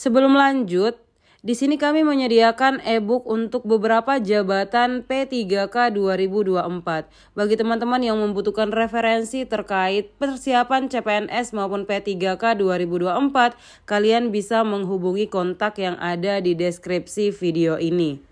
Sebelum lanjut, di sini kami menyediakan e-book untuk beberapa jabatan P3K 2024. Bagi teman-teman yang membutuhkan referensi terkait persiapan CPNS maupun P3K 2024, kalian bisa menghubungi kontak yang ada di deskripsi video ini.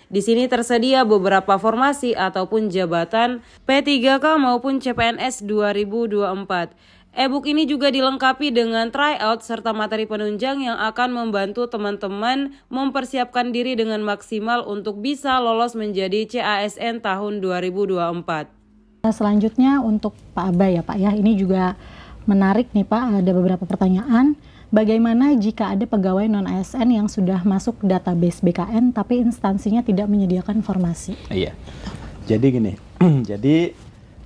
Di sini tersedia beberapa formasi ataupun jabatan P3K maupun CPNS 2024. E-book ini juga dilengkapi dengan tryout serta materi penunjang yang akan membantu teman-teman mempersiapkan diri dengan maksimal untuk bisa lolos menjadi CASN tahun 2024. Selanjutnya untuk Pak Abay ya Pak ya, ini juga menarik nih Pak, ada beberapa pertanyaan. Bagaimana jika ada pegawai non-ASN yang sudah masuk database BKN tapi instansinya tidak menyediakan informasi? Iya, jadi gini, jadi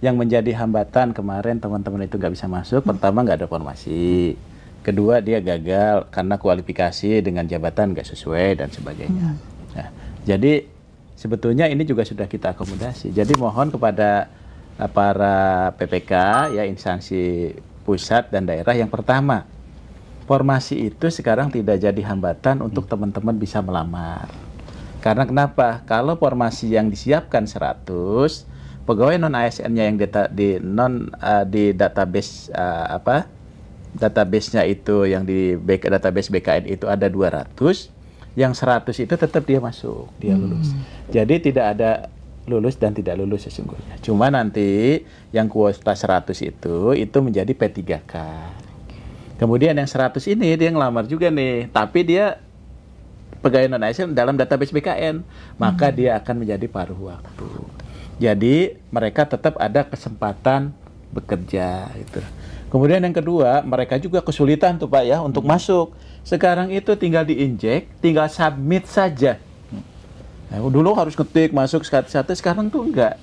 yang menjadi hambatan kemarin teman-teman itu nggak bisa masuk, pertama nggak ada formasi, kedua dia gagal karena kualifikasi dengan jabatan nggak sesuai dan sebagainya. Nah, jadi sebetulnya ini juga sudah kita akomodasi. Jadi mohon kepada para PPK ya, instansi pusat dan daerah, yang pertama, formasi itu sekarang tidak jadi hambatan untuk teman-teman bisa melamar. Karena kenapa? Kalau formasi yang disiapkan 100, pegawai non ASN-nya yang di database database-nya itu yang di database BKN itu ada 200, yang 100 itu tetap dia masuk, dia lulus. Jadi tidak ada lulus dan tidak lulus sesungguhnya. Cuma nanti yang kuota 100 itu menjadi P3K. Kemudian yang 100 ini dia ngelamar juga nih, tapi dia pegawai non ASN dalam database BKN, maka dia akan menjadi paruh waktu. Jadi mereka tetap ada kesempatan bekerja itu. Kemudian yang kedua, mereka juga kesulitan tuh Pak ya untuk masuk. Sekarang itu tinggal diinjek, tinggal submit saja. Nah, dulu harus ketik masuk satu-satu, sekarang tuh enggak.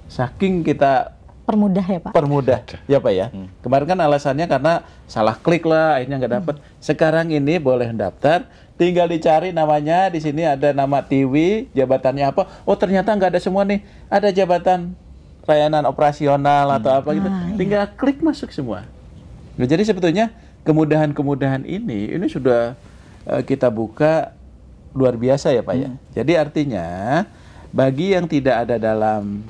Saking kita Permudah ya Pak? Permudah ya Pak ya. Kemarin kan alasannya karena salah klik lah, akhirnya nggak dapat. Sekarang ini boleh daftar, tinggal dicari namanya, di sini ada nama Tiwi, jabatannya apa. Oh ternyata nggak ada semua nih, ada jabatan layanan operasional atau apa gitu. Tinggal klik masuk semua. Nah, jadi sebetulnya kemudahan-kemudahan ini sudah kita buka luar biasa ya Pak ya. Jadi artinya bagi yang tidak ada dalam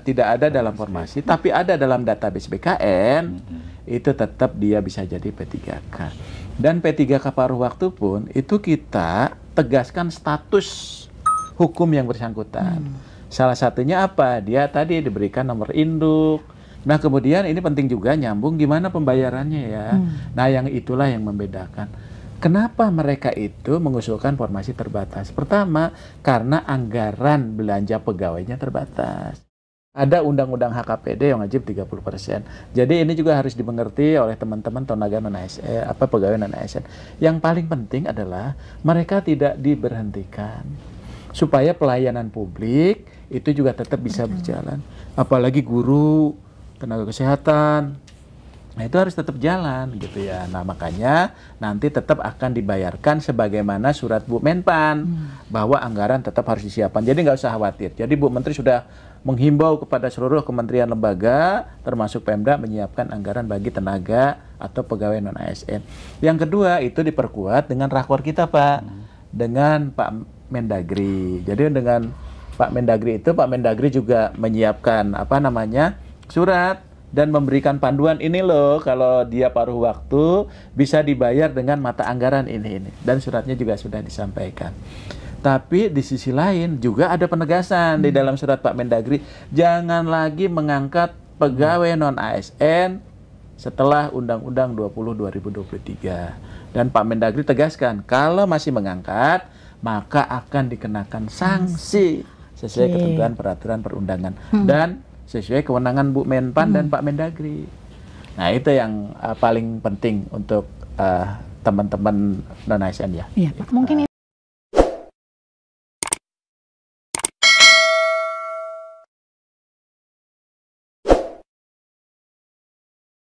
tidak ada dalam formasi, tapi ada dalam database BKN, itu tetap dia bisa jadi P3K. Dan P3K paruh waktu pun, itu kita tegaskan status hukum yang bersangkutan. Salah satunya apa? Dia tadi diberikan nomor induk. Nah kemudian ini penting juga nyambung gimana pembayarannya ya. Nah yang itulah yang membedakan. Kenapa mereka itu mengusulkan formasi terbatas? Pertama, karena anggaran belanja pegawainya terbatas. Ada undang-undang HKPD yang wajib 30%. Jadi ini juga harus dimengerti oleh teman-teman tenaga non-ASN, pegawai non-ASN. Yang paling penting adalah mereka tidak diberhentikan. Supaya pelayanan publik itu juga tetap bisa berjalan. Apalagi guru, tenaga kesehatan, nah itu harus tetap jalan gitu ya. Nah makanya nanti tetap akan dibayarkan sebagaimana surat Bu Menpan bahwa anggaran tetap harus disiapkan. Jadi nggak usah khawatir. Jadi Bu Menteri sudah menghimbau kepada seluruh kementerian lembaga termasuk Pemda menyiapkan anggaran bagi tenaga atau pegawai non ASN. Yang kedua itu diperkuat dengan rakor kita Pak, dengan Pak Mendagri. Jadi dengan Pak Mendagri itu, Pak Mendagri juga menyiapkan surat dan memberikan panduan ini loh, kalau dia paruh waktu bisa dibayar dengan mata anggaran ini. Dan suratnya juga sudah disampaikan. Tapi di sisi lain juga ada penegasan di dalam surat Pak Mendagri, jangan lagi mengangkat pegawai non ASN setelah Undang-Undang 20 2023. Dan Pak Mendagri tegaskan kalau masih mengangkat maka akan dikenakan sanksi sesuai ketentuan peraturan perundangan dan sesuai kewenangan Bu Menpan dan Pak Mendagri. Nah itu yang paling penting untuk teman-teman non-ASN ya. Iya Pak, mungkin